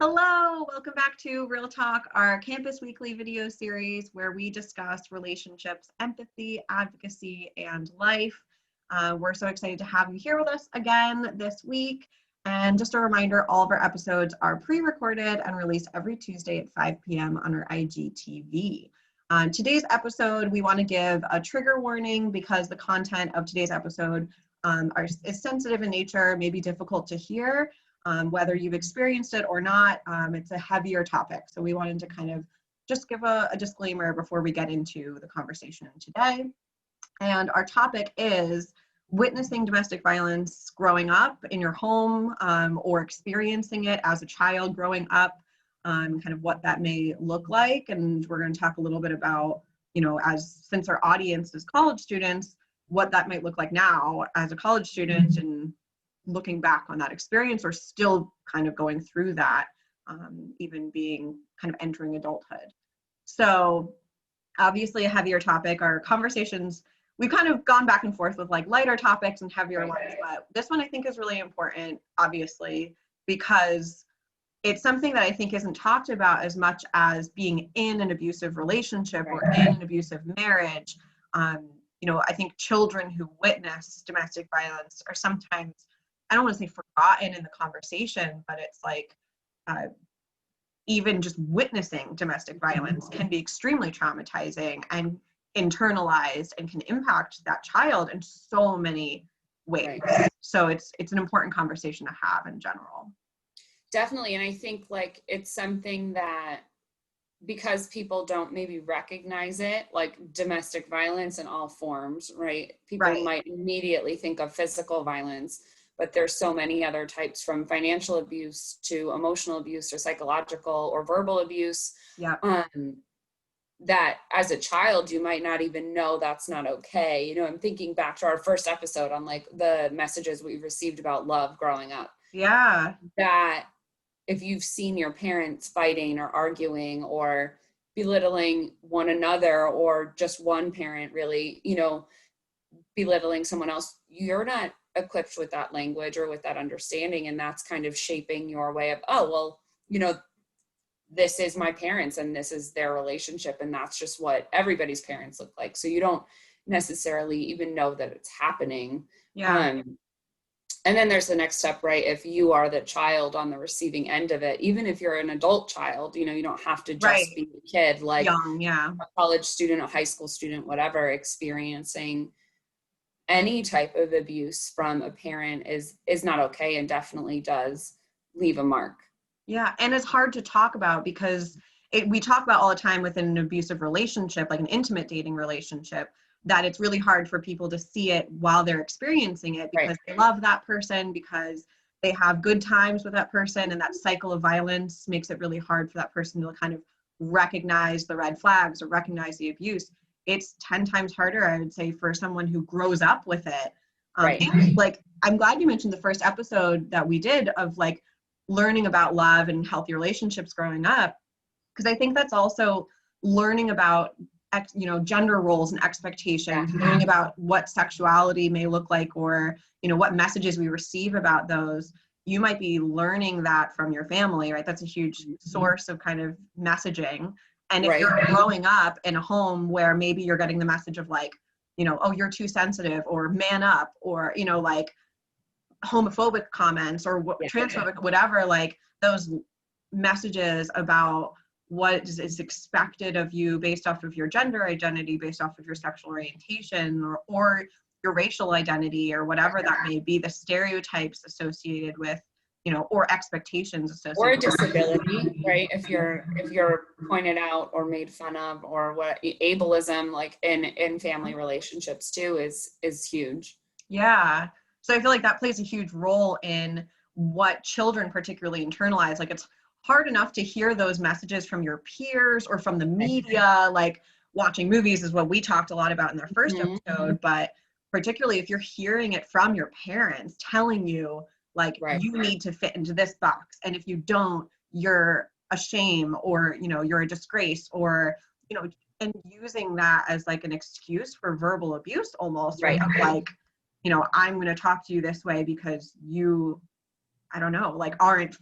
Hello, welcome back to Real Talk, our campus weekly video series where we discuss relationships, empathy, advocacy, and life. We're so excited to have you here with us again this week. And just a reminder, all of our episodes are pre-recorded and released every Tuesday at 5 p.m. on our IGTV. On today's episode, we want to give a trigger warning because the content of today's episode is sensitive in nature, may be difficult to hear. Whether you've experienced it or not, it's a heavier topic. So we wanted to kind of just give a disclaimer before we get into the conversation today. And our topic is witnessing domestic violence growing up in your home or experiencing it as a child growing up, kind of what that may look like. And we're going to talk a little bit about, since our audience is college students, what that might look like now as a college student and looking back on that experience or still kind of going through that, even being kind of entering adulthood. So obviously a heavier topic. Our conversations, we've kind of gone back and forth with like lighter topics and heavier ones, but this one I think is really important, obviously, because it's something that I think isn't talked about as much as being in an abusive relationship or in an abusive marriage. I think children who witness domestic violence are sometimes, I don't want to say forgotten in the conversation, but it's like even just witnessing domestic violence can be extremely traumatizing and internalized and can impact that child in so many ways. So it's an important conversation to have in general. Definitely. And I think like it's something that because people don't maybe recognize it, like domestic violence in all forms, right? People might immediately think of physical violence, but there's so many other types, from financial abuse to emotional abuse or psychological or verbal abuse, that as a child, you might not even know that's not okay. I'm thinking back to our first episode on like the messages we received about love growing up. Yeah. That if you've seen your parents fighting or arguing or belittling one another, or just one parent really, belittling someone else, you're not equipped with that language or with that understanding. And that's kind of shaping your way of, this is my parents and this is their relationship. And that's just what everybody's parents look like. So you don't necessarily even know that it's happening. Yeah. And then there's the next step, right? If you are the child on the receiving end of it, even if you're an adult child, you don't have to just be a kid, like young, a college student, a high school student, whatever, experiencing any type of abuse from a parent is not okay, and definitely does leave a mark. Yeah, and it's hard to talk about because we talk about all the time within an abusive relationship, like an intimate dating relationship, that it's really hard for people to see it while they're experiencing it because they love that person, because they have good times with that person, and that cycle of violence makes it really hard for that person to kind of recognize the red flags or recognize the abuse. It's 10 times harder, I would say, for someone who grows up with it. And like, I'm glad you mentioned the first episode that we did of like learning about love and healthy relationships growing up, because I think that's also learning about gender roles and expectations, learning about what sexuality may look like, or what messages we receive about those. You might be learning that from your family, right? That's a huge source of kind of messaging. And if you're growing up in a home where maybe you're getting the message of like, oh, you're too sensitive, or man up, or like homophobic comments or transphobic, whatever, like those messages about what is expected of you based off of your gender identity, based off of your sexual orientation, or your racial identity, or whatever that may be, the stereotypes associated with, or expectations associated or a disability, right? If you're pointed out or made fun of, or what ableism, like in family relationships too, is huge. Yeah. So I feel like that plays a huge role in what children particularly internalize. Like, it's hard enough to hear those messages from your peers or from the media. Like, watching movies is what we talked a lot about in our first episode, but particularly if you're hearing it from your parents telling you, like, you need to fit into this box, and if you don't, you're a shame, or, you're a disgrace, or, and using that as like an excuse for verbal abuse almost, right? Of like, I'm going to talk to you this way because you I don't know, like aren't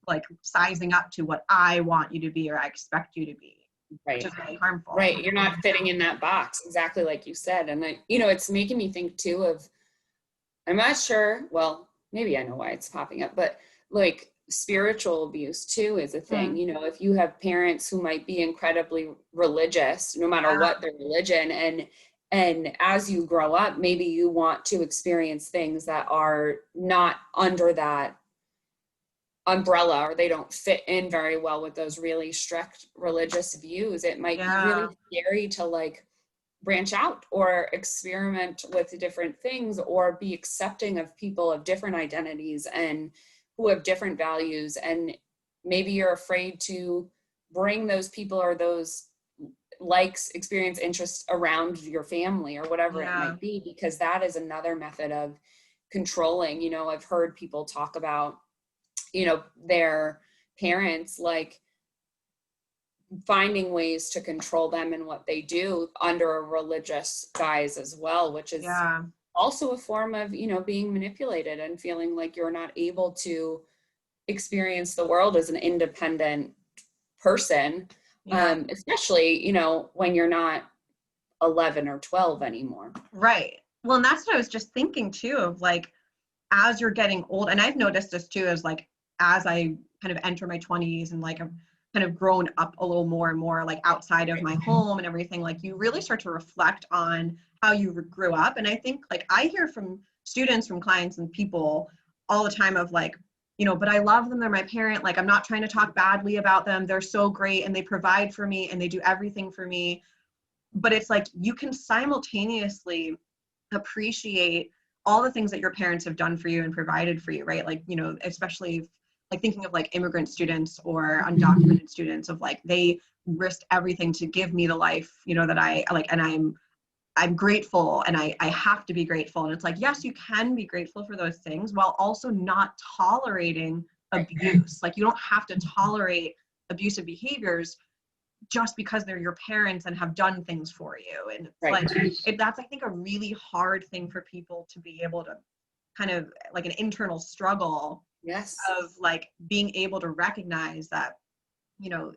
like sizing up to what I want you to be or I expect you to be, right. which is really harmful. Right. You're not fitting in that box, exactly like you said. And you know, it's making me think too of, I'm not sure, well, maybe I know why it's popping up, but like spiritual abuse too is a thing. You know, if you have parents who might be incredibly religious, no matter what their religion, and as you grow up, maybe you want to experience things that are not under that umbrella, or they don't fit in very well with those really strict religious views. It might be really scary to like branch out or experiment with different things, or be accepting of people of different identities and who have different values. And maybe you're afraid to bring those people or those likes, experience, interests around your family or whatever it might be, because that is another method of controlling. You know, I've heard people talk about, you know, their parents like finding ways to control them and what they do under a religious guise as well, which is also a form of, you know, being manipulated and feeling like you're not able to experience the world as an independent person, especially, you know, when you're not 11 or 12 anymore. Right. Well, and that's what I was just thinking too, of like, as you're getting old, and I've noticed this too, as like, as I kind of enter my 20s and like I've kind of grown up a little more and more like outside of my home and everything, like you really start to reflect on how you grew up. And I think like I hear from students, from clients and people all the time of like, you know, but I love them, they're my parent, like I'm not trying to talk badly about them, they're so great and they provide for me and they do everything for me. But it's like you can simultaneously appreciate all the things that your parents have done for you and provided for you, right? Like, you know, especially like thinking of like immigrant students or undocumented students, of like they risked everything to give me the life, you know, that I like, and I'm grateful, and I have to be grateful. And it's like, yes, you can be grateful for those things while also not tolerating abuse. Like you don't have to tolerate abusive behaviors just because they're your parents and have done things for you. And it's like, that's, I think, a really hard thing for people to be able to kind of like an internal struggle of like being able to recognize that, you know,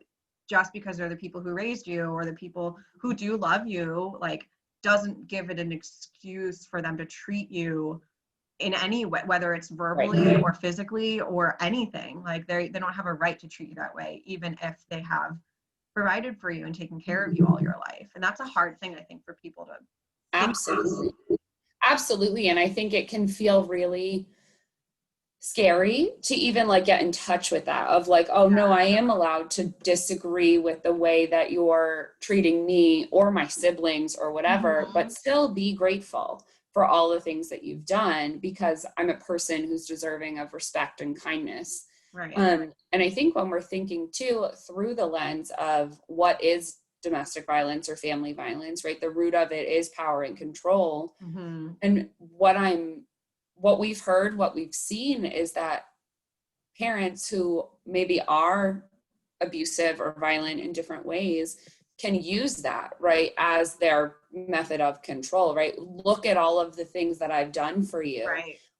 just because they're the people who raised you or the people who do love you, like doesn't give it an excuse for them to treat you in any way, whether it's verbally or physically or anything. Like they don't have a right to treat you that way, even if they have provided for you and taken care of you all your life. And that's a hard thing, I think, for people to Absolutely. And I think it can feel really scary to even like get in touch with that, of like, oh no, I am allowed to disagree with the way that you're treating me or my siblings or whatever, but still be grateful for all the things that you've done, because I'm a person who's deserving of respect and kindness. And I think when we're thinking too through the lens of what is domestic violence or family violence, right? The root of it is power and control. And what we've heard, what we've seen is that parents who maybe are abusive or violent in different ways can use that, right, as their method of control, right? Look at all of the things that I've done for you.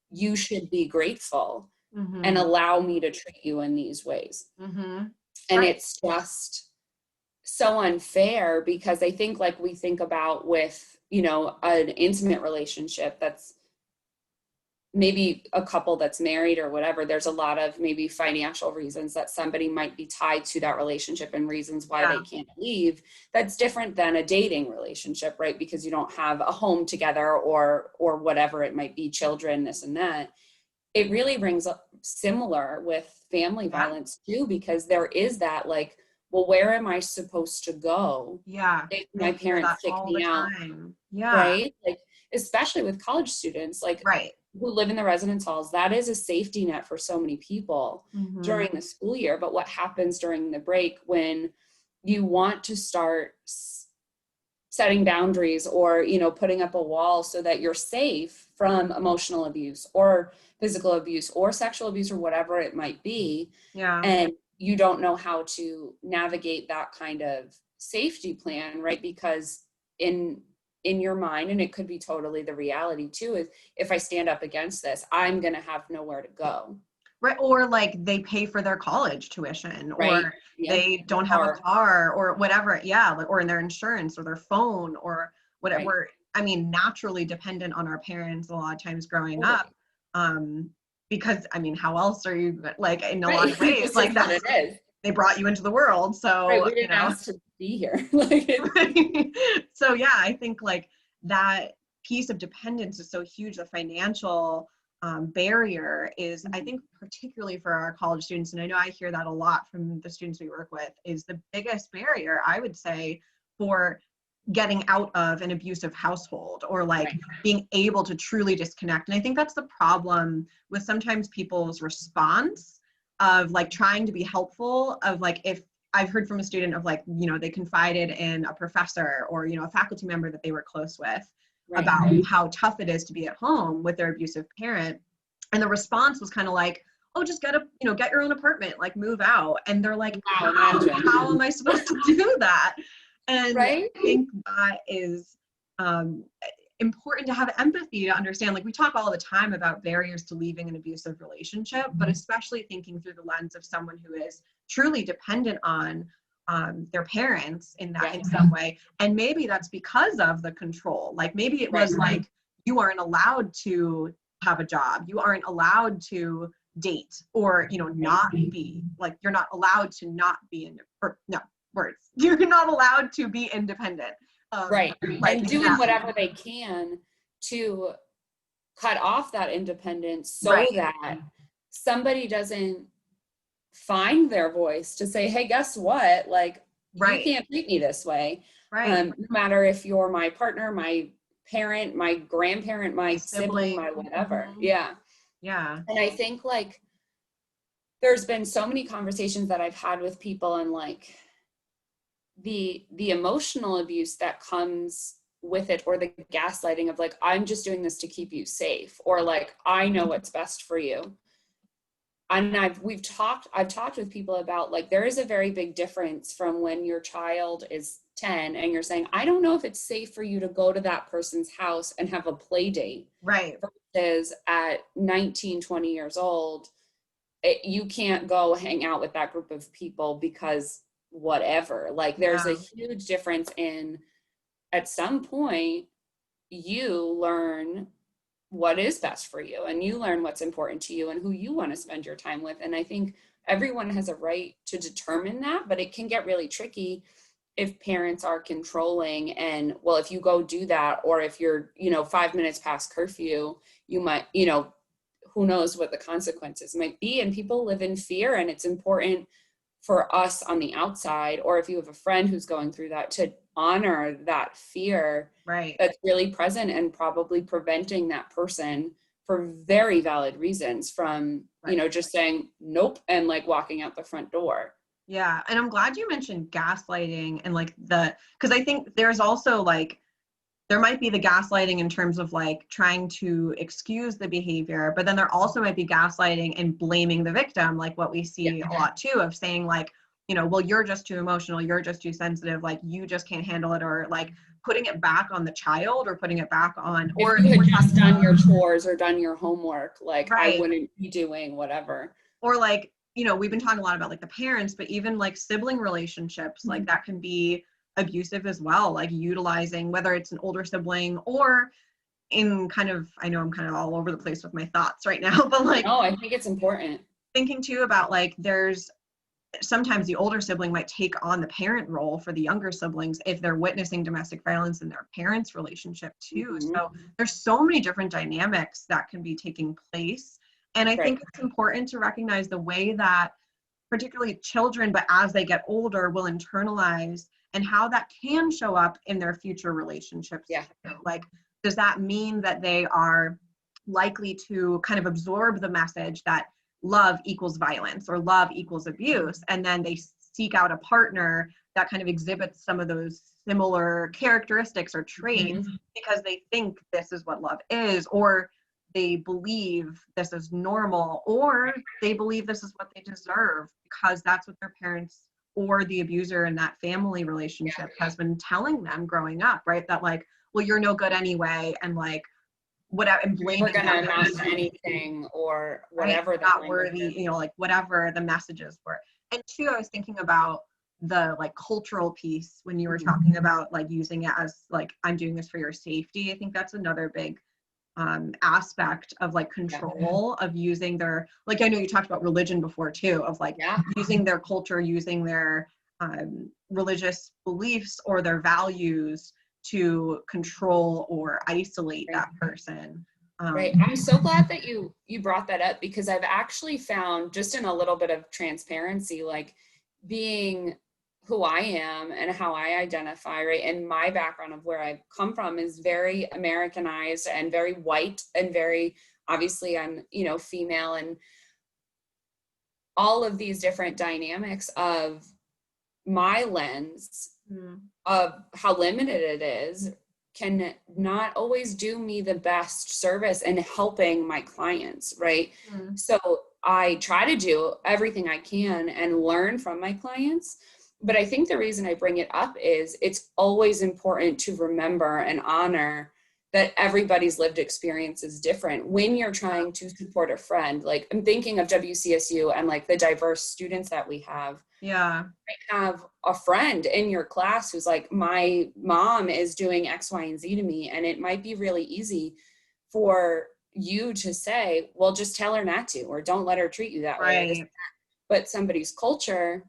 You should be grateful and allow me to treat you in these ways. And it's just so unfair, because I think like we think about with, you know, an intimate relationship that's maybe a couple that's married or whatever, there's a lot of maybe financial reasons that somebody might be tied to that relationship and reasons why they can't leave. That's different than a dating relationship, right? Because you don't have a home together or whatever it might be, children, this and that. It really rings up similar with family violence too, because there is that like, well, where am I supposed to go if my parents kick me out? Right? Like, especially with college students, like who live in the residence halls, that is a safety net for so many people during the school year. But what happens during the break when you want to start setting boundaries or, you know, putting up a wall so that you're safe from emotional abuse or physical abuse or sexual abuse or whatever it might be. And you don't know how to navigate that kind of safety plan, right? Because in your mind, and it could be totally the reality too, is if I stand up against this, I'm going to have nowhere to go. Right. Or like they pay for their college tuition, Right. or Yeah. they don't have a car or whatever. Yeah. Like, or in their insurance or their phone or whatever. Right. I mean, naturally dependent on our parents a lot of times growing Totally. up. Because I mean, how else are you, like, in a lot Right. of ways, This like is what that's, it is. they brought you into the world. Right. So, We didn't ask to be here. Like right? So yeah, I think like that piece of dependence is so huge. The financial barrier is, I think, particularly for our college students, and I know I hear that a lot from the students we work with, is the biggest barrier, I would say, for getting out of an abusive household, or like right. being able to truly disconnect. And I think that's the problem with sometimes people's response of like trying to be helpful, of like, if I've heard from a student of like, they confided in a professor or, a faculty member that they were close with Right. about how tough it is to be at home with their abusive parent. And the response was kind of like, oh, just get your own apartment, like move out. And they're like, Wow, how am I supposed to do that? And right. I think that is important to have empathy to understand. Like, we talk all the time about barriers to leaving an abusive relationship, but especially thinking through the lens of someone who is truly dependent on their parents in some way. And maybe that's because of the control. Like, maybe it was like, you aren't allowed to have a job, you aren't allowed to date, or not be, like, you're not allowed to not be you're not allowed to be independent. Right. Like, And doing whatever they can to cut off that independence so that somebody doesn't find their voice to say, hey, guess what? Like, you can't treat me this way. No matter if you're my partner, my parent, my grandparent, my sibling, my whatever. Yeah. And I think like there's been so many conversations that I've had with people, and like the emotional abuse that comes with it, or the gaslighting of like, I'm just doing this to keep you safe, or like, I know what's best for you. And I've talked with people about like, there is a very big difference from when your child is 10 and you're saying, I don't know if it's safe for you to go to that person's house and have a play date. Right. Versus at 19, 20 years old, you can't go hang out with that group of people because whatever. Like, there's a huge difference in, at some point, you learn what is best for you, and you learn what's important to you and who you want to spend your time with. And I think everyone has a right to determine that, but it can get really tricky if parents are controlling and, well, if you go do that, or if you're, 5 minutes past curfew, you might, who knows what the consequences might be. And people live in fear, and it's important for us on the outside, or if you have a friend who's going through that, to honor that fear that's really present and probably preventing that person, for very valid reasons, from just saying nope and like walking out the front door. Yeah. And I'm glad you mentioned gaslighting, and like because I think there's also like, there might be the gaslighting in terms of like trying to excuse the behavior, but then there also might be gaslighting and blaming the victim, like what we see a lot too, of saying like, well, you're just too emotional, you're just too sensitive, like you just can't handle it, or like putting it back on the child, or putting it back on, or if you had just done your chores or done your homework, like I wouldn't be doing whatever. Or like, we've been talking a lot about like the parents, but even like sibling relationships, like that can be abusive as well, like utilizing, whether it's an older sibling, or in kind of, I know I'm kind of all over the place with my thoughts right now, but like, I think it's important thinking too about like, there's sometimes the older sibling might take on the parent role for the younger siblings if they're witnessing domestic violence in their parents' relationship too. So there's so many different dynamics that can be taking place. And I think it's important to recognize the way that particularly children, but as they get older, will internalize, and how that can show up in their future relationships. Yeah. Like, does that mean that they are likely to kind of absorb the message that love equals violence or love equals abuse, and then they seek out a partner that kind of exhibits some of those similar characteristics or traits because they think this is what love is, or they believe this is normal, or they believe this is what they deserve because that's what their parents or the abuser in that family relationship has been telling them growing up, right? That like, well, you're no good anyway, and like, whatever, and blaming we're going to that amount to person, anything or right? whatever that Not language worthy, is. you know, like whatever the messages were. And two, I was thinking about the like cultural piece when you were talking about like using it as like, I'm doing this for your safety. I think that's another big aspect of like control of using their, like I know you talked about religion before too, of like using their culture, using their religious beliefs or their values to control or isolate that person. Right. I'm so glad that you brought that up, because I've actually found, just in a little bit of transparency, like being who I am and how I identify, right? And my background of where I've come from is very Americanized and very white, and very, obviously I'm, you know, female, and all of these different dynamics of my lens of how limited it is can not always do me the best service in helping my clients, right? So I try to do everything I can and learn from my clients. But I think the reason I bring it up is it's always important to remember and honor that everybody's lived experience is different when you're trying to support a friend. Like, I'm thinking of WCSU and like the diverse students that we have. Yeah. I have a friend in your class who's like, my mom is doing X, Y, and Z to me. And it might be really easy for you to say, well, just tell her not to, or don't let her treat you that way. But somebody's culture,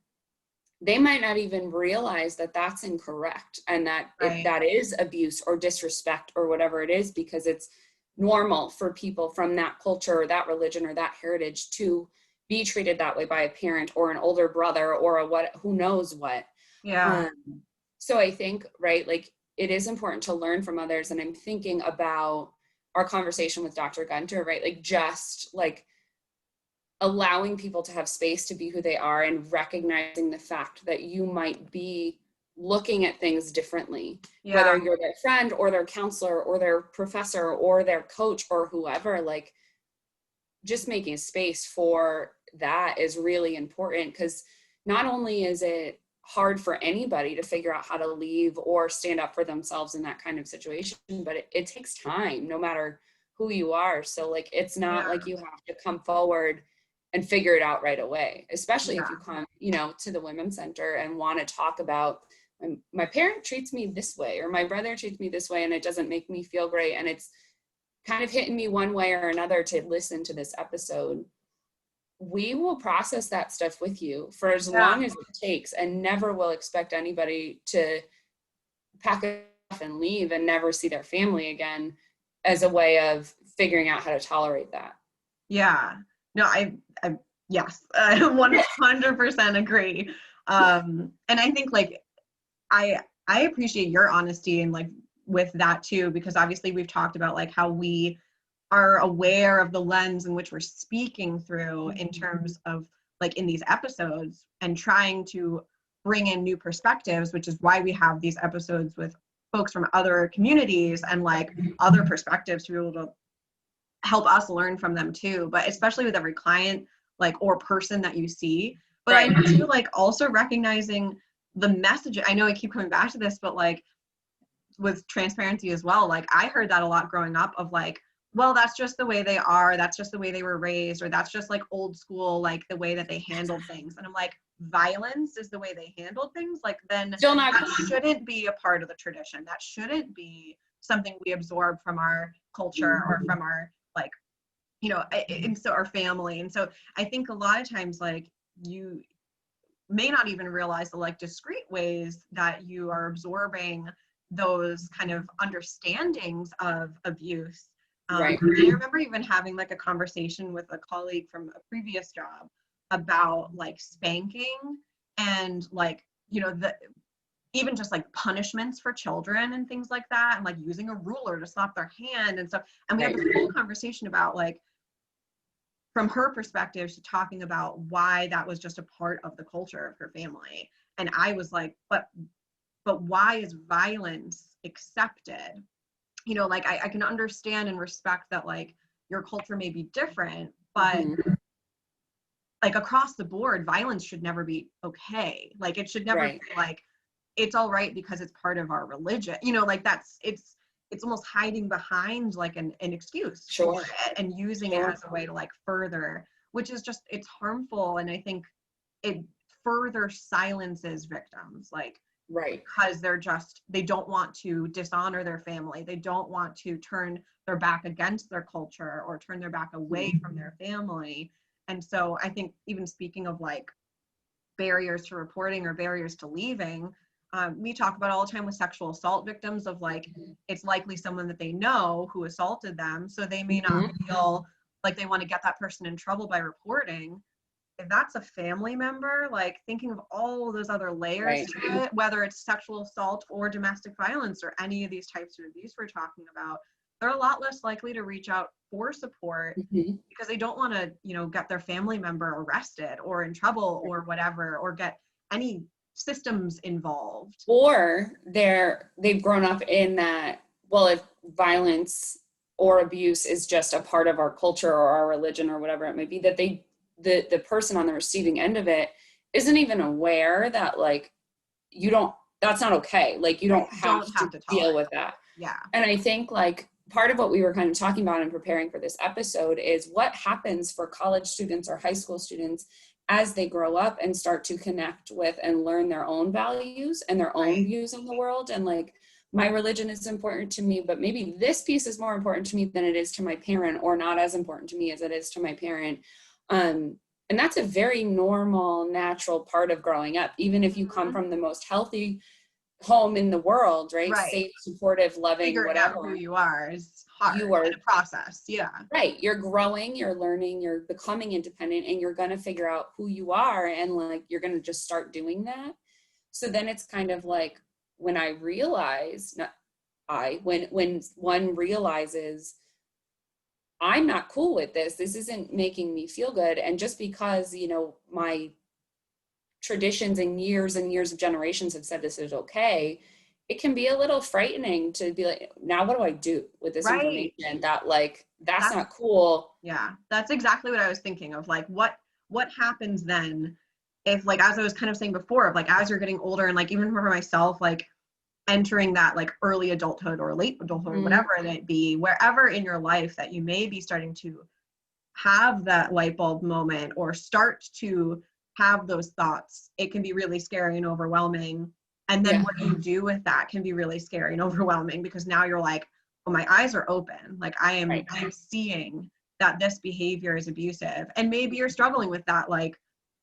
they might not even realize that that's incorrect, and that that is abuse or disrespect or whatever it is, because it's normal for people from that culture or that religion or that heritage to be treated that way by a parent or an older brother or a what, who knows what. So I think, right, like it is important to learn from others. And I'm thinking about our conversation with Dr. Gunter, right? Like just like allowing people to have space to be who they are, and recognizing the fact that you might be looking at things differently, whether you're their friend or their counselor or their professor or their coach or whoever. Like, just making space for that is really important, because not only is it hard for anybody to figure out how to leave or stand up for themselves in that kind of situation, but it takes time no matter who you are. So like, it's not like you have to come forward and figure it out right away, especially if you come, you know, to the Women's Center and want to talk about, my parent treats me this way, or my brother treats me this way, and it doesn't make me feel great, and it's kind of hitting me one way or another to listen to this episode. We will process that stuff with you for as long as it takes, and never will expect anybody to pack up and leave and never see their family again as a way of figuring out how to tolerate that. Yeah. No, yes, I 100% agree. And I think like, I appreciate your honesty and like with that too, because obviously we've talked about like how we are aware of the lens in which we're speaking through in terms of like in these episodes, and trying to bring in new perspectives, which is why we have these episodes with folks from other communities and like other perspectives to be able to help us learn from them too. But especially with every client, like, or person that you see. But I do like also recognizing the message. I know I keep coming back to this, but like with transparency as well, like I heard that a lot growing up of like, well, that's just the way they are, that's just the way they were raised, or that's just like old school, like the way that they handled things. And I'm like, violence is the way they handled things, like then Still not that shouldn't be a part of the tradition. That shouldn't be something we absorb from our culture or from our like, you know, and so our family. And so I think a lot of times like you may not even realize the like discrete ways that you are absorbing those kind of understandings of abuse. I remember even having like a conversation with a colleague from a previous job about like spanking and like, you know, the even just like punishments for children and things like that, and like using a ruler to slap their hand and stuff. And we had this whole conversation about like, from her perspective, she's talking about why that was just a part of the culture of her family. And I was like, but why is violence accepted? You know, like I can understand and respect that like your culture may be different, but like across the board, violence should never be okay. Like it should never be like, it's all right because it's part of our religion. You know, like it's it's almost hiding behind like an excuse Sure. for it and using it as a way to like further, which is just, it's harmful. And I think it further silences victims, like, right, because they don't want to dishonor their family. They don't want to turn their back against their culture or turn their back away from their family. And so I think, even speaking of like barriers to reporting or barriers to leaving, we talk about all the time with sexual assault victims of like, it's likely someone that they know who assaulted them. So they may not feel like they want to get that person in trouble by reporting. If that's a family member, like thinking of all those other layers to it, whether it's sexual assault or domestic violence or any of these types of abuse we're talking about, they're a lot less likely to reach out for support because they don't want to, you know, get their family member arrested or in trouble or whatever, or get any systems involved. Or they've grown up in that, well, if violence or abuse is just a part of our culture or our religion or whatever it may be, that the person on the receiving end of it isn't even aware that like that's not okay. Like you don't have to deal with that. Yeah. And I think like part of what we were kind of talking about in preparing for this episode is what happens for college students or high school students as they grow up and start to connect with and learn their own values and their own views in the world. And like, my religion is important to me, but maybe this piece is more important to me than it is to my parent, or not as important to me as it is to my parent. And that's a very normal, natural part of growing up, even if you come from the most healthy home in the world, right? Safe, supportive, loving, figuring whatever. out who you are is hard. You are in a process. Yeah. Right. You're growing, you're learning, you're becoming independent, and you're going to figure out who you are. And like, you're going to just start doing that. So then it's kind of like when I realize, when one realizes I'm not cool with this isn't making me feel good. And just because, you know, my traditions and years of generations have said this is okay, it can be a little frightening to be like, now what do I do with this information that like, that's not cool. Yeah, that's exactly what I was thinking of. Like, what happens then if, like, as I was kind of saying before, of like, as you're getting older and like, even for myself, like entering that like early adulthood or late adulthood, whatever it may be, wherever in your life that you may be starting to have that light bulb moment or start to have those thoughts, it can be really scary and overwhelming. And then what you do with that can be really scary and overwhelming, because now you're like, oh, my eyes are open. Like I'm seeing that this behavior is abusive. And maybe you're struggling with that. Like,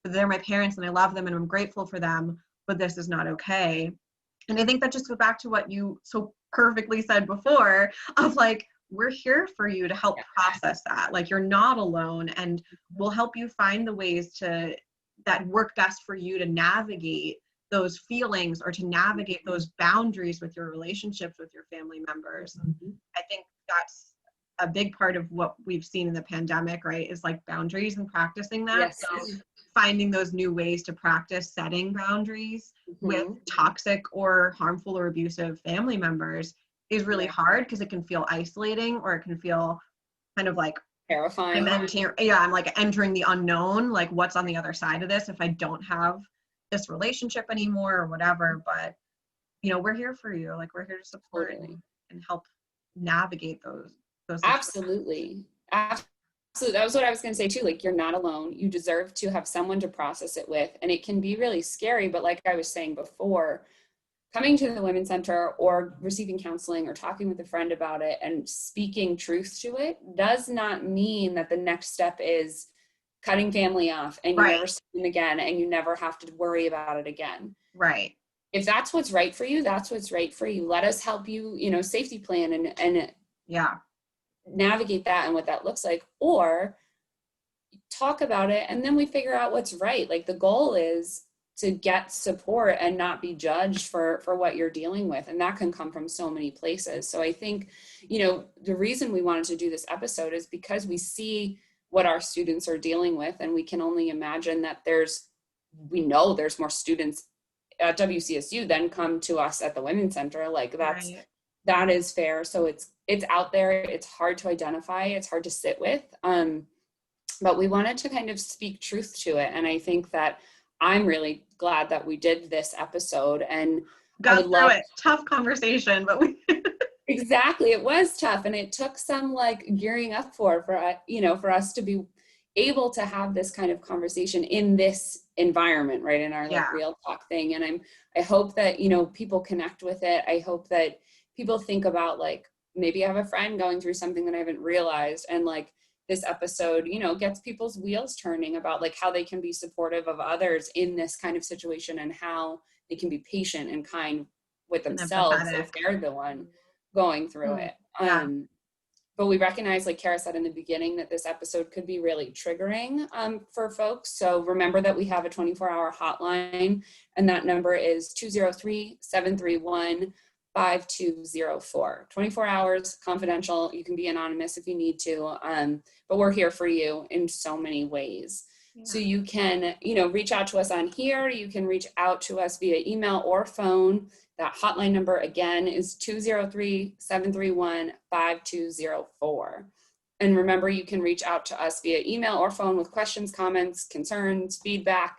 they're my parents and I love them and I'm grateful for them, but this is not okay. And I think that just goes back to what you so perfectly said before of like, we're here for you to help process that. Like, you're not alone, and we'll help you find the ways that work best for you to navigate those feelings or to navigate those boundaries with your relationships with your family members. I think that's a big part of what we've seen in the pandemic, right? Is like boundaries and practicing that. So finding those new ways to practice setting boundaries with toxic or harmful or abusive family members is really hard, because it can feel isolating, or it can feel kind of like terrifying. I'm like entering the unknown, like what's on the other side of this if I don't have this relationship anymore or whatever. But you know, we're here for you. Like, we're here to support and help navigate those Absolutely. Absolutely. That was what I was going to say too. Like, you're not alone. You deserve to have someone to process it with. And it can be really scary, but like I was saying before, coming to the Women's Center or receiving counseling or talking with a friend about it and speaking truth to it does not mean that the next step is cutting family off and you never see them again and you never have to worry about it again. Right. If that's what's right for you, that's what's right for you. Let us help you, you know, safety plan and navigate that and what that looks like, or talk about it and then we figure out what's right. Like, the goal is to get support and not be judged for what you're dealing with. And that can come from so many places. So I think, you know, the reason we wanted to do this episode is because we see what our students are dealing with. And we can only imagine that we know there's more students at WCSU than come to us at the Women's Center. Like, that is fair. So it's out there. It's hard to identify. It's hard to sit with. But we wanted to kind of speak truth to it. And I think that I'm really glad that we did this episode and got through it. Tough conversation, but we Exactly. It was tough. And it took some like gearing up for us to be able to have this kind of conversation in this environment, right? In our like Yeah. real talk thing. And I hope that, people connect with it. I hope that people think about like, maybe I have a friend going through something that I haven't realized. And like this episode, gets people's wheels turning about like how they can be supportive of others in this kind of situation and how they can be patient and kind with And themselves empathetic. if they're the one going through it. Yeah. But we recognize, like Cara said in the beginning, that this episode could be really triggering for folks. So remember that we have a 24-hour hotline, and that number is 203-731-5204. 24 hours, confidential. You can be anonymous if you need to, but we're here for you in so many ways. Yeah. So you can, reach out to us on here. You can reach out to us via email or phone. That hotline number again is 203-731-5204. And remember, you can reach out to us via email or phone with questions, comments, concerns, feedback,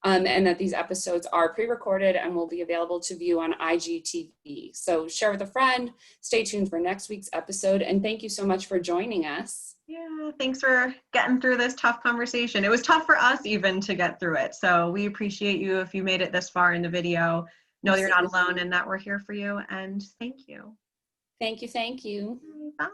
and that these episodes are pre-recorded and will be available to view on IGTV. So share with a friend, stay tuned for next week's episode, and thank you so much for joining us. Yeah, thanks for getting through this tough conversation. It was tough for us even to get through it. So we appreciate you if you made it this far in the video. Know that you're not alone and that we're here for you. And thank you. Thank you. Thank you. Bye.